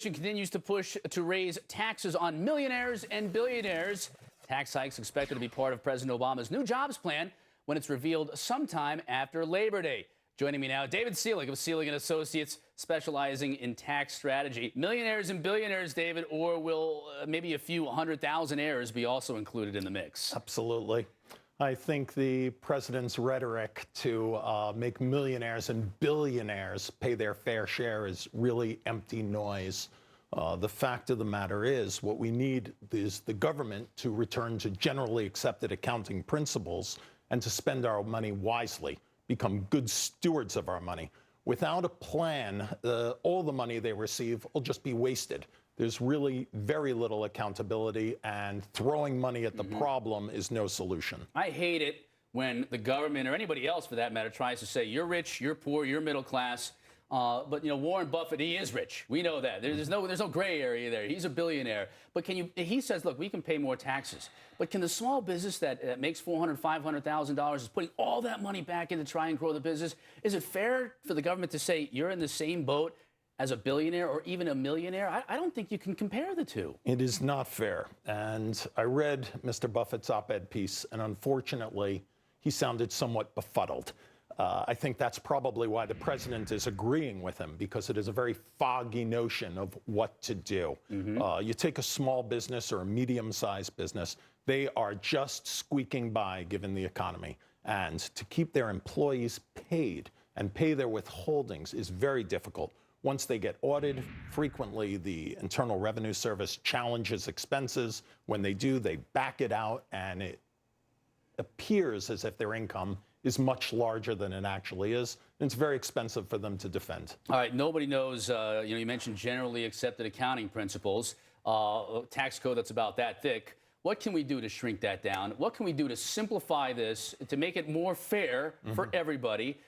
Continues to push to raise taxes on millionaires and billionaires. Tax hikes expected to be part of President Obama's new jobs plan when it's revealed sometime after Labor Day. Joining me now, David Selig of Selig & Associates, specializing in tax strategy. Millionaires and billionaires, David, or will maybe a few 100,000 heirs be also included in the mix? Absolutely. I think the president's rhetoric to make millionaires and billionaires pay their fair share is really empty noise. The fact of the matter is, what we need is the government to return to generally accepted accounting principles and to spend our money wisely, become good stewards of our money. Without a plan, all the money they receive will just be wasted. There's really very little accountability, and throwing money at the problem is no solution. I hate it when the government, or anybody else for that matter, tries to say you're rich, you're poor, you're middle class. But you know, Warren Buffett, he is rich. We know that. There's no gray area there. He's a billionaire. But he says, look, we can pay more taxes. But can the small business that makes $400,000, $500,000 is putting all that money back in to try and grow the business? Is it fair for the government to say you're in the same boat as a billionaire or even a millionaire? I don't think you can compare the two. It is not fair. And I read Mr. Buffett's op-ed piece, and unfortunately, he sounded somewhat befuddled. I think that's probably why the president is agreeing with him, because it is a very foggy notion of what to do. You take a small business or a medium-sized business, they are just squeaking by given the economy. And to keep their employees paid and pay their withholdings is very difficult. Once they get audited, frequently the Internal Revenue Service challenges expenses. When they do, they back it out, and it appears as if their income is much larger than it actually is. And it's very expensive for them to defend. All right, nobody knows, you mentioned generally accepted accounting principles, tax code that's about that thick. What can we do to shrink that down? What can we do to simplify this, to make it more fair for everybody?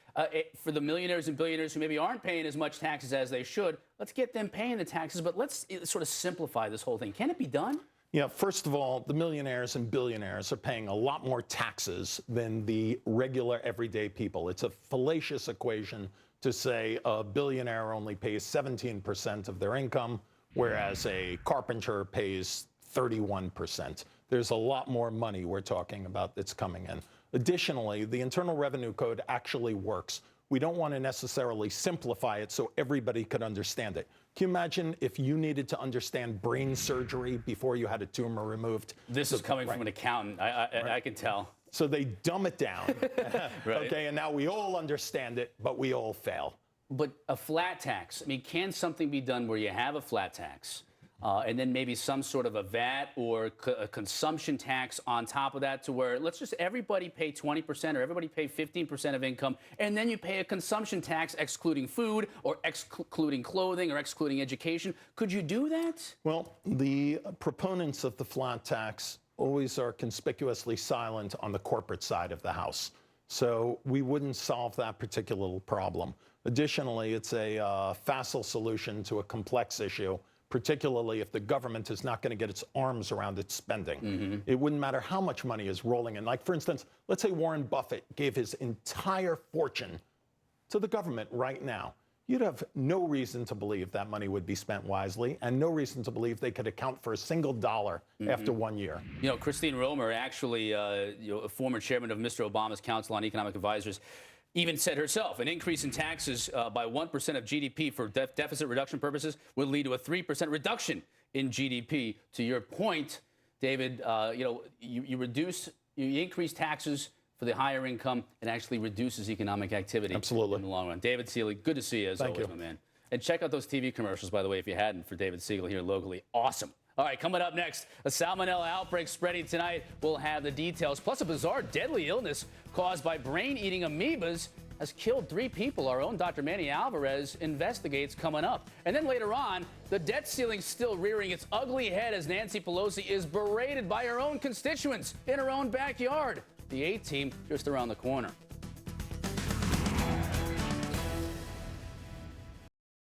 For the millionaires and billionaires who maybe aren't paying as much taxes as they should, let's get them paying the taxes, but let's sort of simplify this whole thing. Can it be done? Yeah, first of all, the millionaires and billionaires are paying a lot more taxes than the regular everyday people. It's a fallacious equation to say a billionaire only pays 17% of their income, whereas a carpenter pays 31%. There's a lot more money we're talking about that's coming in. Additionally, the Internal Revenue Code actually works. We don't want to necessarily simplify it so everybody could understand it. Can you imagine if you needed to understand brain surgery before you had a tumor removed? This is coming from an accountant. I can tell. So they dumb it down. Right. Okay, and now we all understand it, but we all fail. But a flat tax, I mean, can something be done where you have a flat tax and then maybe some sort of a VAT or a consumption tax on top of that, to where let's just everybody pay 20% or everybody pay 15% of income, and then you pay a consumption tax excluding food or excluding clothing or excluding education? Could you do that? Well, the proponents of the flat tax always are conspicuously silent on the corporate side of the house. So we wouldn't solve that particular problem. Additionally, it's a facile solution to a complex issue, particularly if the government is not going to get its arms around its spending. It wouldn't matter how much money is rolling in. Like, for instance, let's say Warren Buffett gave his entire fortune to the government right now. You'd have no reason to believe that money would be spent wisely, and no reason to believe they could account for a single dollar after 1 year. You know, Christine Romer, actually a former chairman of Mr. Obama's Council on Economic Advisors, even said herself, an increase in taxes by 1% of GDP for deficit reduction purposes would lead to a 3% reduction in GDP. To your point, David, you increase taxes for the higher income, and actually reduces economic activity. Absolutely. In the long run. David Selig, good to see you as always, my man. And check out those TV commercials, by the way, if you hadn't, for David Siegel here locally. Awesome. All right, coming up next, a salmonella outbreak spreading tonight. We'll have the details, plus a bizarre deadly illness caused by brain-eating amoebas has killed 3 people. Our own Dr. Manny Alvarez investigates, coming up. And then later on, the debt ceiling still rearing its ugly head as Nancy Pelosi is berated by her own constituents in her own backyard. The A-team just around the corner.